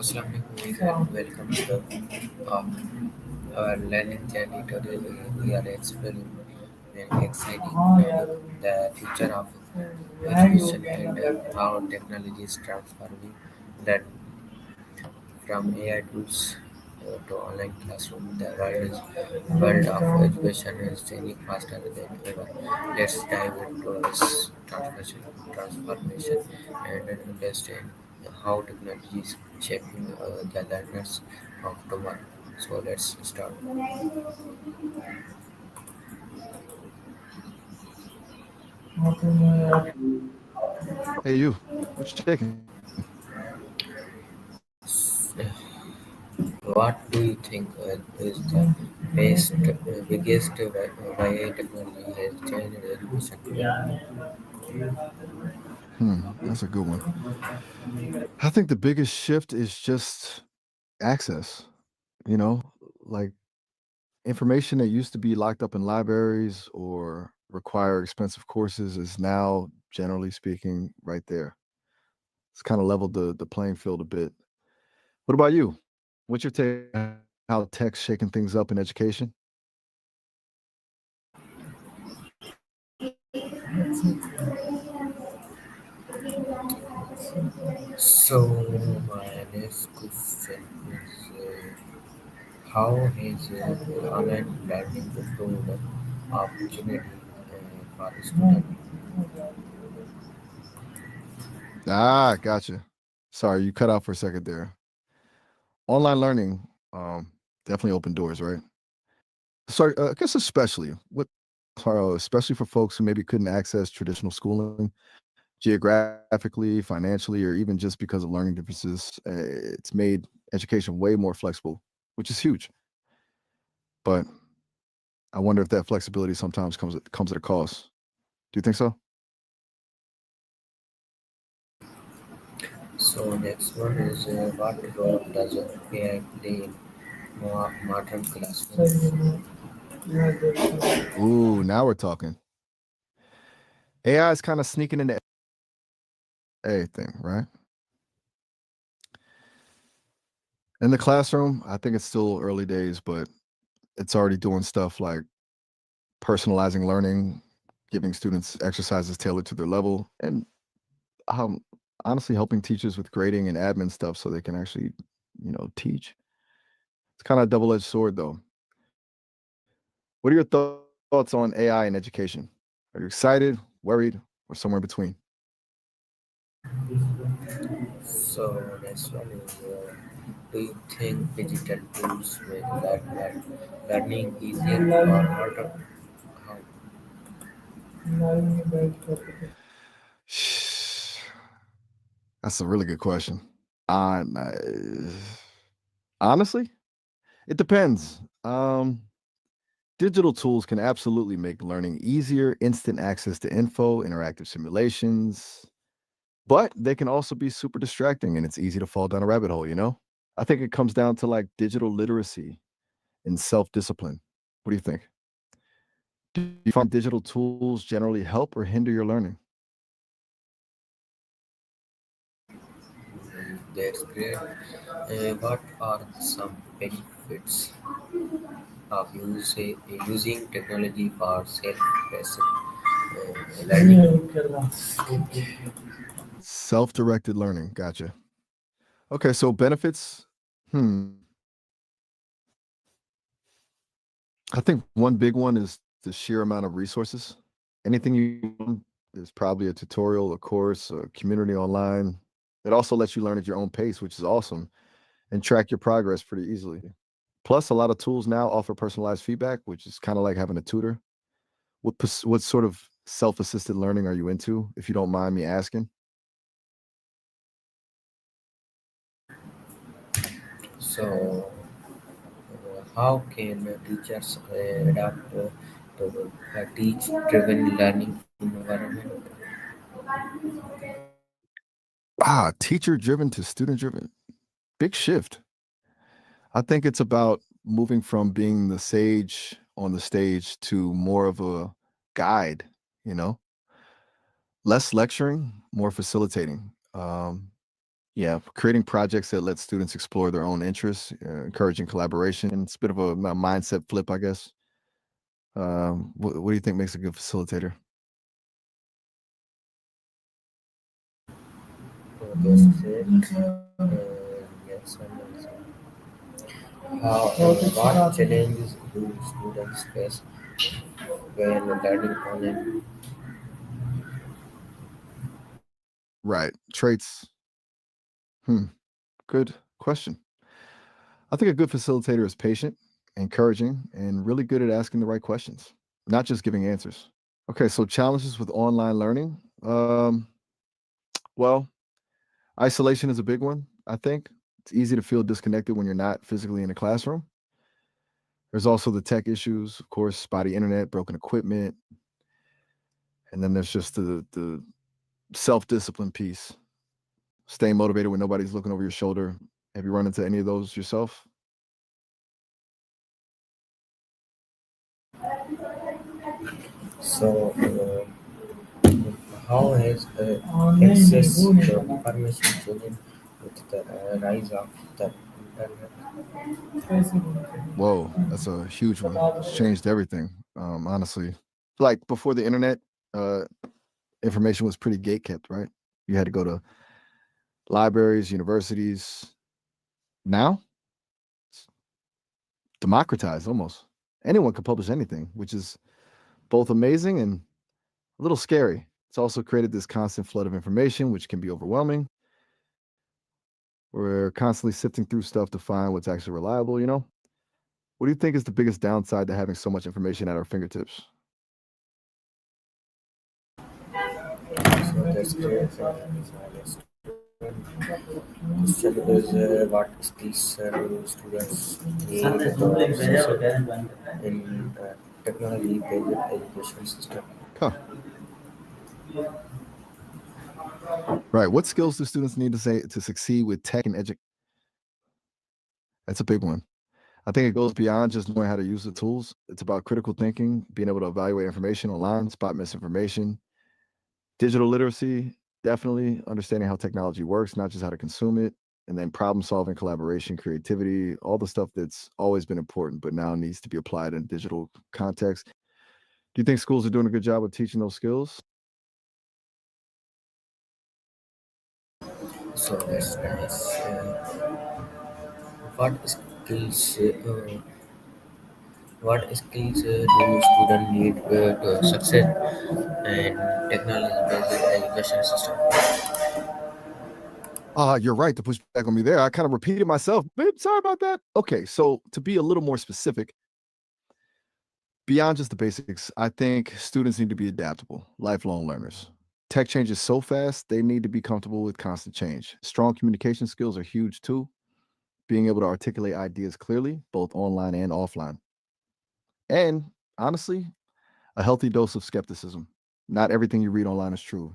Assalamualaikum and welcome to our learning journey. Today we are exploring very exciting topic, the future of education and how technology is transforming learning. From AI tools to online classroom, the world of education is changing faster than ever. Let's dive into this transformation and understand how technology is shaping the learners of tomorrow. So let's start. Hey, you. What you taking? What do you think is the biggest way technology has changed education today? That's a good one. I think the biggest shift is just access. You know, like information that used to be locked up in libraries or require expensive courses is now, generally speaking, right there. It's kind of leveled the playing field a bit. What about you? What's your take on how tech's shaking things up in education? So my next question is how has online learning improved opportunity for students? Ah, gotcha. Sorry, you cut out for a second there. Online learning definitely opened doors, right? Sorry, I guess especially for folks who maybe couldn't access traditional schooling geographically, financially, or even just because of learning differences. It's made education way more flexible, which is huge. But I wonder if that flexibility sometimes comes at a cost. Do you think so? So next one is what role does AI play in modern classrooms? Ooh, now we're talking. AI is kind of sneaking into everything, right? In the classroom, I think it's still early days, but it's already doing stuff like personalizing learning, giving students exercises tailored to their level, and um, honestly helping teachers with grading and admin stuff so they can actually, teach. It's kind of a double-edged sword, though. What are your thoughts on AI in education? Are you excited, worried, or somewhere in between? So next one is do you think digital tools make learning easier or harder? How? That's a really good question. Honestly, it depends. Digital tools can absolutely make learning easier, instant access to info, interactive simulations, but they can also be super distracting and it's easy to fall down a rabbit hole, you know? I think it comes down to like digital literacy and self discipline. What do you think? Do you find digital tools generally help or hinder your learning? That's great. What are some benefits of using technology for self-paced learning? Self directed learning. Gotcha. Okay, so benefits. Hmm. I think one big one is the sheer amount of resources. Anything you want, there's probably a tutorial, a course, a community online. It also lets you learn at your own pace, which is awesome, and track your progress pretty easily. Plus, a lot of tools now offer personalized feedback, which is kind of like having a tutor. What sort of self-assisted learning are you into, if you don't mind me asking? So, how can teachers adapt to a teach-driven learning environment? Teacher driven to student driven. Big shift. I think it's about moving from being the sage on the stage to more of a guide, you know, less lecturing, more facilitating. Yeah, creating projects that let students explore their own interests, encouraging collaboration. It's a bit of a mindset flip, I guess. What do you think makes a good facilitator? That's great. Yes, and also, what challenges do students face when learning online? Right. Traits. Hmm. Good question. I think a good facilitator is patient, encouraging, and really good at asking the right questions, not just giving answers. Okay, so challenges with online learning. Well, isolation is a big one, I think. It's easy to feel disconnected when you're not physically in a classroom. There's also the tech issues, of course, spotty internet, broken equipment, and then there's just the self-discipline piece, staying motivated when nobody's looking over your shoulder. Have you run into any of those yourself? So, how has access to information changed with the rise of the internet? Whoa, that's a huge one. It's changed everything, honestly. Like before the internet, uh, information was pretty gate kept, right? You had to go to libraries, universities. Now, it's democratized almost. Anyone can publish anything, which is both amazing and a little scary. It's also created this constant flood of information, which can be overwhelming. We're constantly sifting through stuff to find what's actually reliable. What do you think is the biggest downside to having so much information at our fingertips? So that's great. Question is what skills do students need to succeed in technology-based education system? Huh. Right. What skills do students need to succeed with tech and education? That's a big one. I think it goes beyond just knowing how to use the tools. It's about critical thinking, being able to evaluate information online, spot misinformation, digital literacy, definitely understanding how technology works, not just how to consume it, and then problem solving, collaboration, creativity, all the stuff that's always been important, but now needs to be applied in digital context. Do you think schools are doing a good job of teaching those skills? So that's nice. What skills? What skills do students need to succeed in technology-based education system? You're right to push back on me there. I kind of repeated myself. Babe, sorry about that. Okay, so to be a little more specific, beyond just the basics, I think students need to be adaptable, lifelong learners. Tech changes so fast, they need to be comfortable with constant change. Strong communication skills are huge too, being able to articulate ideas clearly, both online and offline. And honestly, a healthy dose of skepticism. Not everything you read online is true.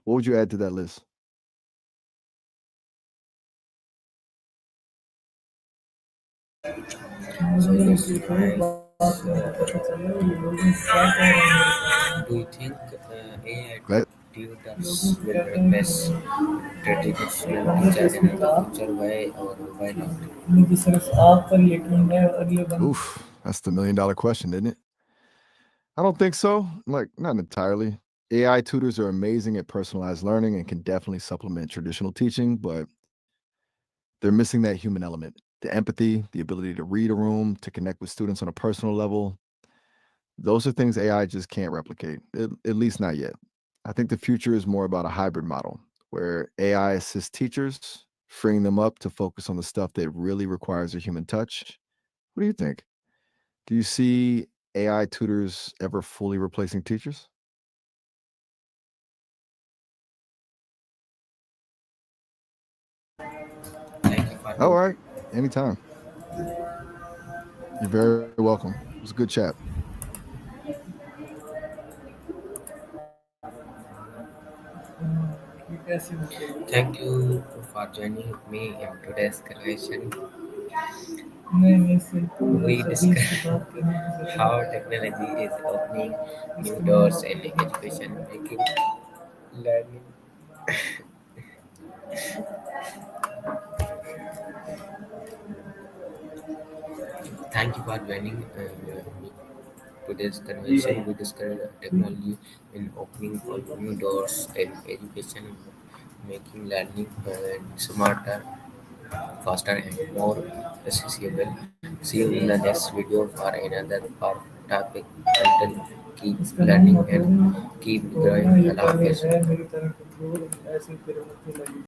What would you add to that list? So that's nice. Do you think AI Glad. tutors will replace traditional teachers in the future? Why or why not? Oof, that's the $1 million question, isn't it? I don't think so. Like, not entirely. AI tutors are amazing at personalized learning and can definitely supplement traditional teaching, but they're missing that human element, the empathy, the ability to read a room, to connect with students on a personal level. Those are things AI just can't replicate, at least not yet. I think the future is more about a hybrid model where AI assists teachers, freeing them up to focus on the stuff that really requires a human touch. What do you think? Do you see AI tutors ever fully replacing teachers? Thank you for All your right. Anytime. You're very welcome. It was a good chat. thank you for joining me in today's conversation. We discussed how technology is opening new doors in education, making learning Thank you for joining me. Today's conversation we discussed technology in opening new doors in education, making learning smarter, faster, and more accessible. See you in the next video for another topic. Until keep learning and keep growing. Allah Hafiz.